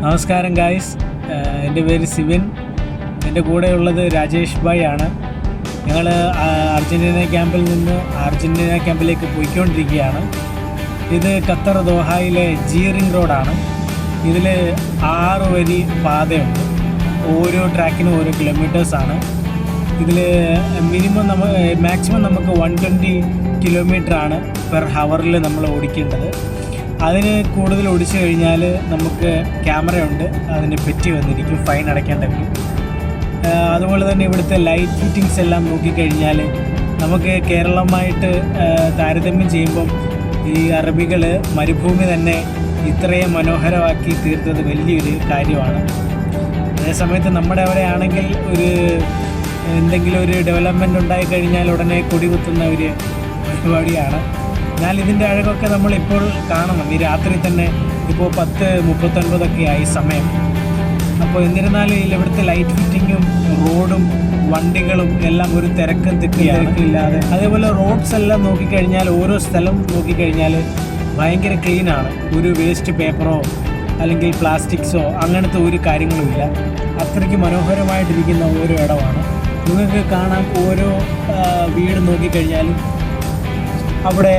നമസ്കാരം ഗായ്സ്, എൻ്റെ പേര് സിവിൻ. എൻ്റെ കൂടെയുള്ളത് രാജേഷ് ഭായ് ആണ്. ഞങ്ങൾ അർജൻറ്റീന ക്യാമ്പിൽ നിന്ന് അർജൻറ്റീന ക്യാമ്പിലേക്ക് പോയിക്കൊണ്ടിരിക്കുകയാണ്. ഇത് ഖത്തർ ദോഹയിലെ ജി റിംഗ് റോഡാണ്. ഇതിൽ 6 വരി പാതയുണ്ട്. ഓരോ ട്രാക്കിനും ഓരോ കിലോമീറ്റേഴ്സാണ്. ഇതിൽ മാക്സിമം നമുക്ക് 120 കിലോമീറ്ററാണ് പെർ ഹവറിൽ നമ്മൾ ഓടിക്കേണ്ടത്. അതിന് കൂടുതൽ ഓടിച്ചു കഴിഞ്ഞാൽ നമുക്ക് ക്യാമറയുണ്ട്, അതിന് പെറ്റി വന്നിരിക്കും, ഫൈൻ അടയ്ക്കേണ്ട വരും. അതുപോലെ തന്നെ ഇവിടുത്തെ ലൈറ്റ് ഫിറ്റിങ്സ് എല്ലാം നോക്കിക്കഴിഞ്ഞാൽ നമുക്ക് കേരളമായിട്ട് താരതമ്യം ചെയ്യുമ്പം ഈ അറബികൾ മരുഭൂമി തന്നെ ഇത്രയും മനോഹരമാക്കി തീർത്തത് വലിയൊരു കാര്യമാണ്. അതേസമയത്ത് നമ്മുടെ അവിടെ ആണെങ്കിൽ എന്തെങ്കിലും ഒരു ഡെവലപ്മെൻറ്റ് ഉണ്ടായിക്കഴിഞ്ഞാൽ ഉടനെ കൊടി കുത്തുന്ന ഒരു പരിപാടിയാണ്. എന്നാൽ ഇതിൻ്റെ അഴകൊക്കെ നമ്മളിപ്പോൾ കാണണം. ഈ രാത്രി തന്നെ ഇപ്പോൾ 10:39 ആയി സമയം. അപ്പോൾ എന്നിരുന്നാലും ഇവിടുത്തെ ലൈറ്റ് ഫിറ്റിങ്ങും റോഡും വണ്ടികളും എല്ലാം ഒരു തിരക്കില്ലാതെ, അതേപോലെ റോഡ്സ് എല്ലാം നോക്കിക്കഴിഞ്ഞാൽ ഓരോ സ്ഥലം നോക്കിക്കഴിഞ്ഞാൽ ഭയങ്കര ക്ലീനാണ്. ഒരു വേസ്റ്റ് പേപ്പറോ അല്ലെങ്കിൽ പ്ലാസ്റ്റിക്സോ അങ്ങനത്തെ ഒരു കാര്യങ്ങളുമില്ല. അത്രയ്ക്ക് മനോഹരമായിട്ടിരിക്കുന്ന ഓരോ ഇടമാണ്. നിങ്ങൾക്ക് കാണാം, ഓരോ വീട് നോക്കിക്കഴിഞ്ഞാലും അവിടെ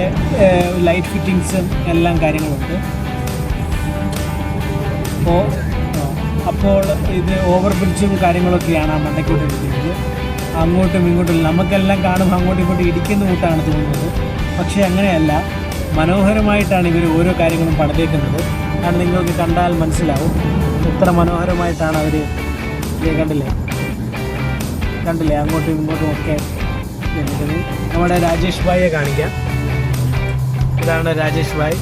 ലൈറ്റ് ഫിറ്റിങ്സും എല്ലാം കാര്യങ്ങളുണ്ട്. അപ്പോൾ ഇത് ഓവർ ബ്രിഡ്ജും കാര്യങ്ങളൊക്കെയാണ് ആ മണ്ടയ്ക്കോട്ട് ഇരിക്കുന്നത്. അങ്ങോട്ടും ഇങ്ങോട്ടും നമുക്കെല്ലാം കാണുമ്പോൾ അങ്ങോട്ടും ഇങ്ങോട്ടും ഇടിക്കുന്ന കൂട്ടാണ് തോന്നുന്നത്. പക്ഷേ അങ്ങനെയല്ല, മനോഹരമായിട്ടാണ് ഇവർ ഓരോ കാര്യങ്ങളും പണിതേക്കുന്നത്. കാരണം നിങ്ങൾക്ക് കണ്ടാൽ മനസ്സിലാവും എത്ര മനോഹരമായിട്ടാണ് അവർ കണ്ടില്ലേ അങ്ങോട്ടും ഇങ്ങോട്ടും ഒക്കെ നിൽക്കുന്നത്. നമ്മുടെ രാജേഷ് ഭായിയെ കാണിക്കാം. ഇതാണ് രാജേഷ് ഭായ്.